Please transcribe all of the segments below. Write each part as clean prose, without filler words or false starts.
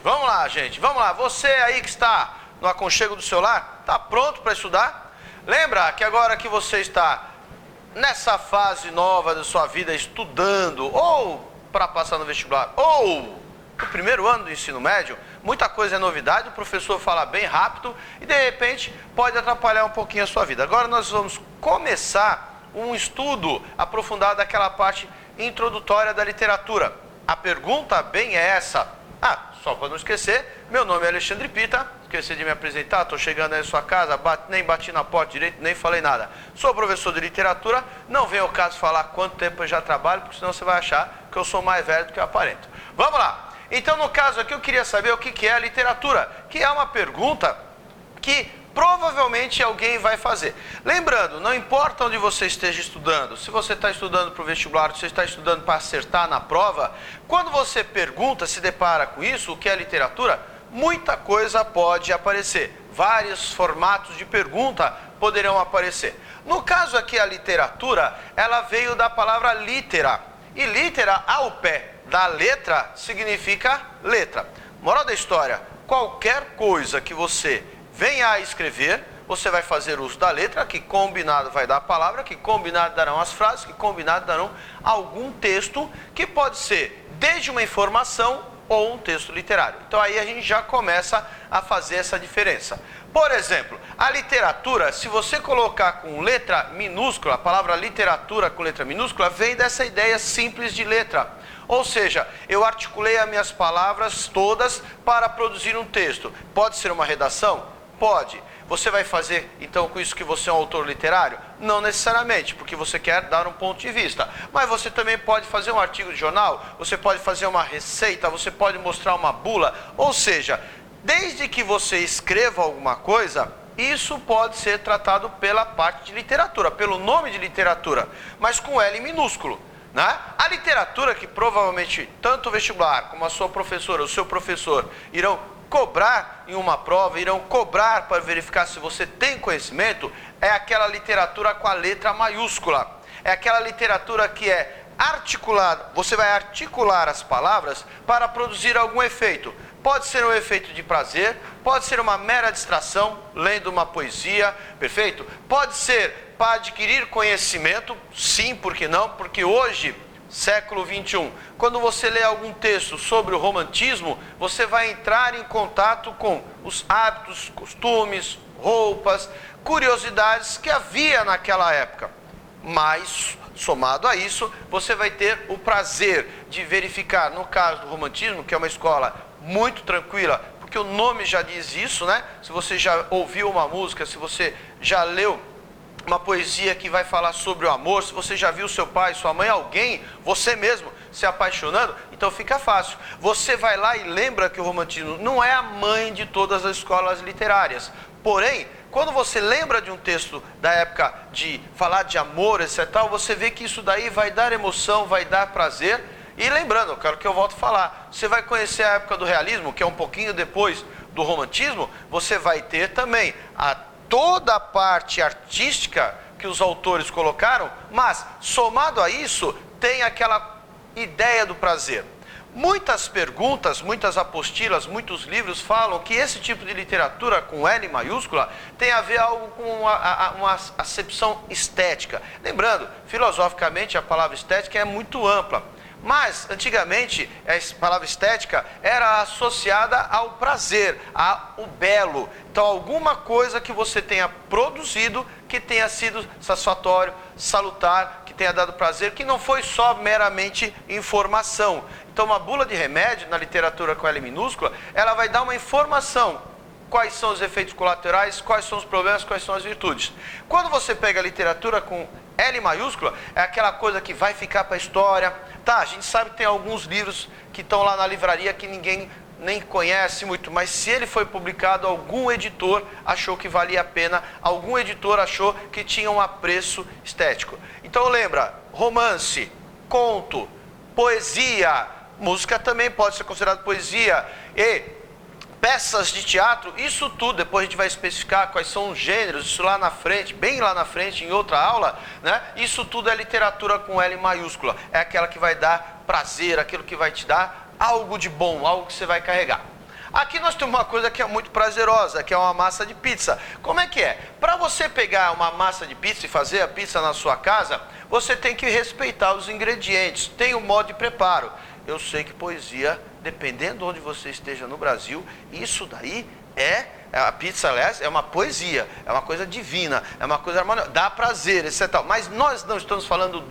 Vamos lá, gente. Vamos lá. Você aí que está no aconchego do seu lar, está pronto para estudar? Lembra que agora que você está nessa fase nova da sua vida, estudando, ou para passar no vestibular, ou no primeiro ano do ensino médio, muita coisa é novidade, o professor fala bem rápido e de repente pode atrapalhar um pouquinho a sua vida. Agora nós vamos começar um estudo aprofundado daquela parte introdutória da literatura. A pergunta bem é essa. Só para não esquecer, meu nome é Alexandre Pita, esqueci de me apresentar, estou chegando aí na sua casa, nem bati na porta direito, nem falei nada. Sou professor de literatura, não vem ao caso falar quanto tempo eu já trabalho, porque senão você vai achar que eu sou mais velho do que eu aparento. Vamos lá! Então, no caso aqui, eu queria saber o que é a literatura, que é uma pergunta que provavelmente alguém vai fazer. Lembrando, não importa onde você esteja estudando, se você está estudando para o vestibular, se você está estudando para acertar na prova, quando você pergunta, se depara com isso, o que é literatura, muita coisa pode aparecer. Vários formatos de pergunta poderão aparecer. No caso aqui, a literatura, ela veio da palavra litera. E litera, ao pé da letra, significa letra. Moral da história, qualquer coisa que você venha a escrever, você vai fazer uso da letra, que combinado vai dar a palavra, que combinado darão as frases, que combinado darão algum texto, que pode ser desde uma informação ou um texto literário. Então aí a gente já começa a fazer essa diferença. Por exemplo, a literatura, se você colocar com letra minúscula, a palavra literatura com letra minúscula, vem dessa ideia simples de letra. Ou seja, eu articulei as minhas palavras todas para produzir um texto. Pode ser uma redação? Pode. Você vai fazer, então, com isso que você é um autor literário? Não necessariamente, porque você quer dar um ponto de vista. Mas você também pode fazer um artigo de jornal, você pode fazer uma receita, você pode mostrar uma bula. Ou seja, desde que você escreva alguma coisa, isso pode ser tratado pela parte de literatura, pelo nome de literatura, mas com L minúsculo. Né? A literatura que provavelmente tanto o vestibular como a sua professora, o seu professor irão cobrar em uma prova, irão cobrar para verificar se você tem conhecimento, é aquela literatura com a letra maiúscula. É aquela literatura que é articulada, você vai articular as palavras para produzir algum efeito. Pode ser um efeito de prazer, pode ser uma mera distração, lendo uma poesia, perfeito? Pode ser para adquirir conhecimento, sim, por que não? Porque hoje, século XXI, quando você lê algum texto sobre o romantismo, você vai entrar em contato com os hábitos, costumes, roupas, curiosidades que havia naquela época. Mas, somado a isso, você vai ter o prazer de verificar, no caso do romantismo, que é uma escola muito tranquila, porque o nome já diz isso, né? Se você já ouviu uma música, se você já leu uma poesia que vai falar sobre o amor, se você já viu seu pai, sua mãe, alguém, você mesmo se apaixonando, então fica fácil. Você vai lá e lembra que o romantismo não é a mãe de todas as escolas literárias. Porém, quando você lembra de um texto da época de falar de amor, etc., você vê que isso daí vai dar emoção, vai dar prazer. E lembrando, eu quero que eu volto a falar, você vai conhecer a época do realismo, que é um pouquinho depois do romantismo, você vai ter também toda a parte artística que os autores colocaram, mas, somado a isso, tem aquela ideia do prazer. Muitas perguntas, muitas apostilas, muitos livros falam que esse tipo de literatura com L maiúscula tem a ver algo com uma acepção estética. Lembrando, filosoficamente, a palavra estética é muito ampla. Mas, antigamente, a palavra estética era associada ao prazer, ao belo. Então, alguma coisa que você tenha produzido que tenha sido satisfatório, salutar, que tenha dado prazer, que não foi só meramente informação. Então, uma bula de remédio, na literatura com L minúscula, ela vai dar uma informação. Quais são os efeitos colaterais, quais são os problemas, quais são as virtudes. Quando você pega a literatura com L maiúscula, é aquela coisa que vai ficar para a história. Tá, a gente sabe que tem alguns livros que estão lá na livraria que ninguém nem conhece muito, mas se ele foi publicado, algum editor achou que valia a pena, algum editor achou que tinha um apreço estético. Então lembra, romance, conto, poesia, música também pode ser considerado poesia, e peças de teatro, isso tudo, depois a gente vai especificar quais são os gêneros, isso lá na frente, bem lá na frente, em outra aula, né? Isso tudo é literatura com L maiúscula, é aquela que vai dar prazer, aquilo que vai te dar algo de bom, algo que você vai carregar. Aqui nós temos uma coisa que é muito prazerosa, que é uma massa de pizza. Como é que é? Para você pegar uma massa de pizza e fazer a pizza na sua casa, você tem que respeitar os ingredientes, tem o modo de preparo. Eu sei que poesia, dependendo de onde você esteja no Brasil, isso daí a pizza, aliás, é uma poesia, é uma coisa divina, é uma coisa harmoniosa, dá prazer, etc. Mas nós não estamos falando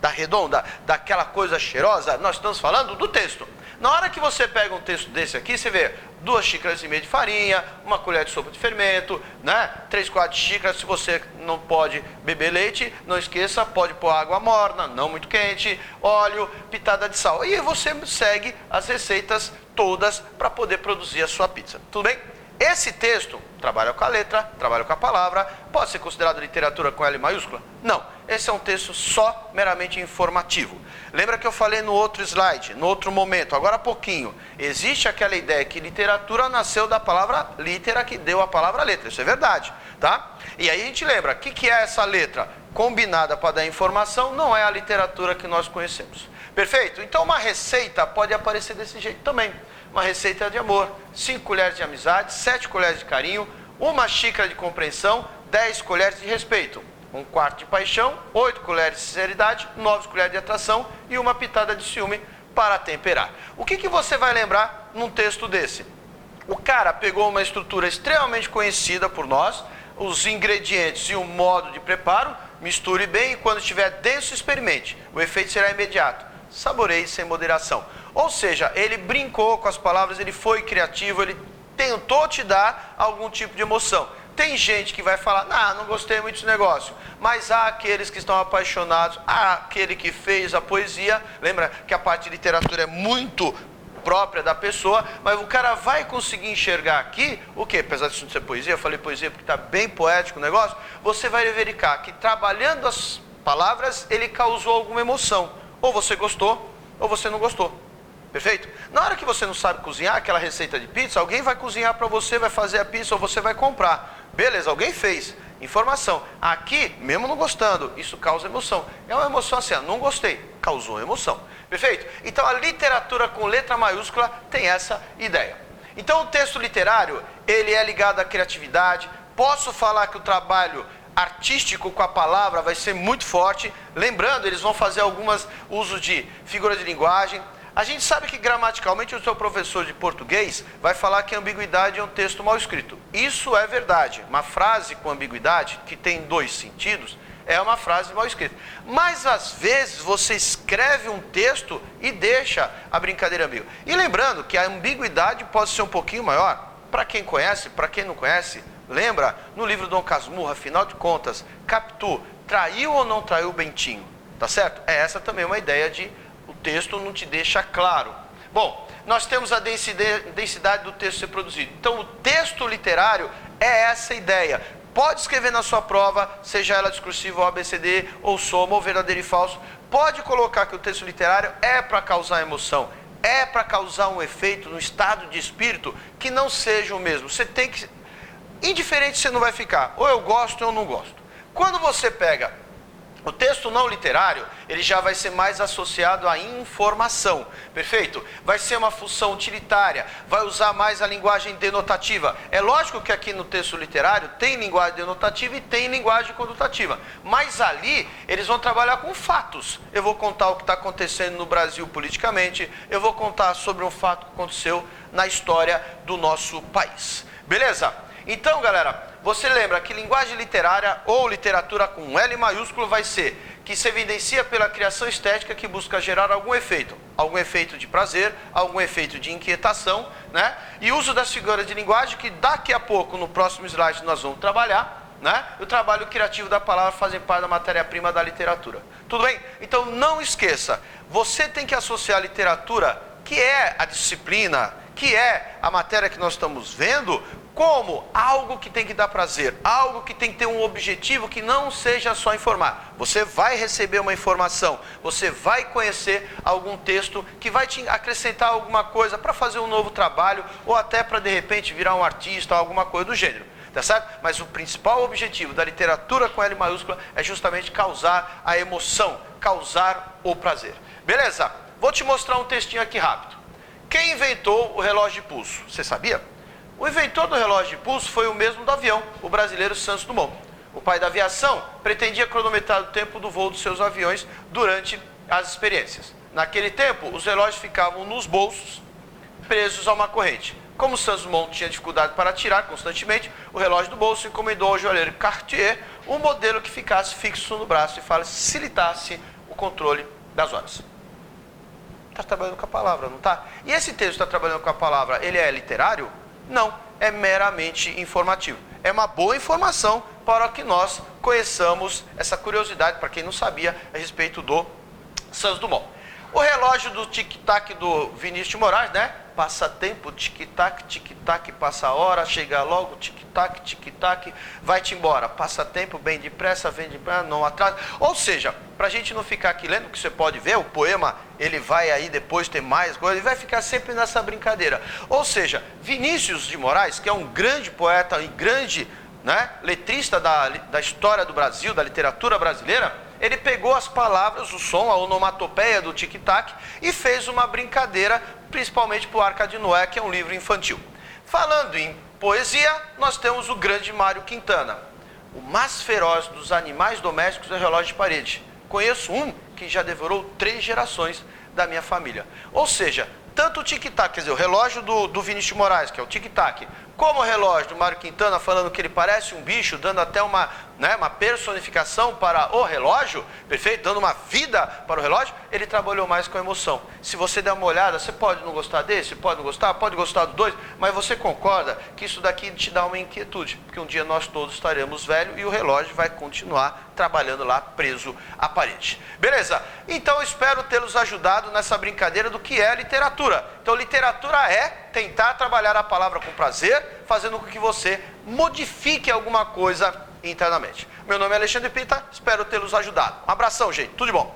da redonda, daquela coisa cheirosa, nós estamos falando do texto. Na hora que você pega um texto desse aqui, você vê 2 xícaras e meia de farinha, 1 colher de sopa de fermento, né? 3/4 xícaras, se você não pode beber leite, não esqueça, pode pôr água morna, não muito quente, óleo, pitada de sal. E você segue as receitas todas para poder produzir a sua pizza. Tudo bem? Esse texto trabalha com a letra, trabalha com a palavra, pode ser considerado literatura com L maiúscula? Não, esse é um texto só meramente informativo. Lembra que eu falei no outro slide, no outro momento, agora há pouquinho, existe aquela ideia que literatura nasceu da palavra litera, que deu a palavra letra, isso é verdade, tá? E aí a gente lembra, o que é essa letra? Combinada para dar informação, não é a literatura que nós conhecemos. Perfeito? Então uma receita pode aparecer desse jeito também. Uma receita de amor, 5 colheres de amizade, 7 colheres de carinho, 1 xícara de compreensão, 10 colheres de respeito, 1/4 de paixão, 8 colheres de sinceridade, 9 colheres de atração e 1 pitada de ciúme para temperar. O que você vai lembrar num texto desse? O cara pegou uma estrutura extremamente conhecida por nós, os ingredientes e o modo de preparo, misture bem e quando estiver denso, experimente. O efeito será imediato. Saboreie sem moderação. Ou seja, ele brincou com as palavras, ele foi criativo, ele tentou te dar algum tipo de emoção. Tem gente que vai falar, não gostei muito desse negócio. Mas há aqueles que estão apaixonados, há aquele que fez a poesia. Lembra que a parte de literatura é muito própria da pessoa, mas o cara vai conseguir enxergar aqui, o quê? Apesar disso não ser poesia, eu falei poesia porque está bem poético o negócio, você vai verificar que trabalhando as palavras, ele causou alguma emoção. Ou você gostou, ou você não gostou. Perfeito? Na hora que você não sabe cozinhar aquela receita de pizza, alguém vai cozinhar para você, vai fazer a pizza ou você vai comprar. Beleza, alguém fez. Informação. Aqui, mesmo não gostando, isso causa emoção. É uma emoção assim, não gostei, causou emoção. Perfeito? Então a literatura com letra maiúscula tem essa ideia. Então o texto literário, ele é ligado à criatividade. Posso falar que o trabalho artístico com a palavra vai ser muito forte. Lembrando, eles vão fazer alguns usos de figuras de linguagem. A gente sabe que gramaticalmente o seu professor de português vai falar que a ambiguidade é um texto mal escrito. Isso é verdade. Uma frase com ambiguidade, que tem 2 sentidos, é uma frase mal escrita. Mas às vezes você escreve um texto e deixa a brincadeira ambígua. E lembrando que a ambiguidade pode ser um pouquinho maior. Para quem conhece, para quem não conhece, lembra no livro Dom Casmurro, afinal de contas, Capitu, traiu ou não traiu o Bentinho? Tá certo? É essa também uma ideia de o texto não te deixa claro. Bom, nós temos a densidade do texto ser produzido. Então o texto literário é essa ideia. Pode escrever na sua prova, seja ela discursiva ou ABCD, ou soma, ou verdadeiro e falso. Pode colocar que o texto literário é para causar emoção, é para causar um efeito no estado de espírito que não seja o mesmo. Você tem que... Indiferente você não vai ficar, ou eu gosto ou eu não gosto. Quando você pega o texto não literário, ele já vai ser mais associado à informação, perfeito? Vai ser uma função utilitária, vai usar mais a linguagem denotativa. É lógico que aqui no texto literário tem linguagem denotativa e tem linguagem connotativa, mas ali eles vão trabalhar com fatos. Eu vou contar o que está acontecendo no Brasil politicamente, eu vou contar sobre um fato que aconteceu na história do nosso país. Beleza? Então, galera, você lembra que linguagem literária ou literatura com L maiúsculo vai ser que se evidencia pela criação estética que busca gerar algum efeito de prazer, algum efeito de inquietação, né? E uso das figuras de linguagem que daqui a pouco, no próximo slide, nós vamos trabalhar, né? O trabalho criativo da palavra fazem parte da matéria-prima da literatura. Tudo bem? Então não esqueça, você tem que associar a literatura, que é a disciplina, que é a matéria que nós estamos vendo, como algo que tem que dar prazer, algo que tem que ter um objetivo que não seja só informar. Você vai receber uma informação, você vai conhecer algum texto que vai te acrescentar alguma coisa para fazer um novo trabalho ou até para de repente virar um artista ou alguma coisa do gênero. Tá certo? Mas o principal objetivo da literatura com L maiúscula é justamente causar a emoção, causar o prazer. Beleza? Vou te mostrar um textinho aqui rápido. Quem inventou o relógio de pulso? Você sabia? O inventor do relógio de pulso foi o mesmo do avião, o brasileiro Santos Dumont. O pai da aviação pretendia cronometrar o tempo do voo dos seus aviões durante as experiências. Naquele tempo, os relógios ficavam nos bolsos, presos a uma corrente. Como Santos Dumont tinha dificuldade para tirar constantemente o relógio do bolso, encomendou ao joalheiro Cartier um modelo que ficasse fixo no braço e facilitasse o controle das horas. Está trabalhando com a palavra, não está? E esse texto está trabalhando com a palavra, ele é literário? Não, é meramente informativo. É uma boa informação para que nós conheçamos essa curiosidade, para quem não sabia, a respeito do Santos Dumont. O relógio do tic-tac do Vinícius de Moraes, né? Passa tempo, tic-tac, passa a hora, chega logo, tic-tac, vai-te embora. Passa tempo, bem depressa, vem depressa, não atrasa. Ou seja, para a gente não ficar aqui lendo, que você pode ver, o poema, ele vai aí depois ter mais coisas, ele vai ficar sempre nessa brincadeira. Ou seja, Vinícius de Moraes, que é um grande poeta e grande, né, letrista da história do Brasil, da literatura brasileira, ele pegou as palavras, o som, a onomatopeia do tic-tac e fez uma brincadeira, principalmente para o Arca de Noé, que é um livro infantil. Falando em poesia, nós temos o grande Mário Quintana. O mais feroz dos animais domésticos é o relógio de parede. Conheço um que já devorou 3 gerações da minha família. Ou seja, tanto o tic-tac, quer dizer, o relógio do Vinícius de Moraes, que é o tic-tac, como o relógio do Mário Quintana, falando que ele parece um bicho, dando até uma personificação para o relógio, perfeito? Dando uma vida para o relógio, ele trabalhou mais com a emoção. Se você der uma olhada, você pode não gostar desse, pode não gostar, pode gostar do 2, mas você concorda que isso daqui te dá uma inquietude, porque um dia nós todos estaremos velhos e o relógio vai continuar trabalhando lá preso à parede. Beleza? Então espero tê-los ajudado nessa brincadeira do que é literatura. Então literatura é tentar trabalhar a palavra com prazer, fazendo com que você modifique alguma coisa internamente. Meu nome é Alexandre Pita, espero tê-los ajudado. Um abração, gente. Tudo de bom.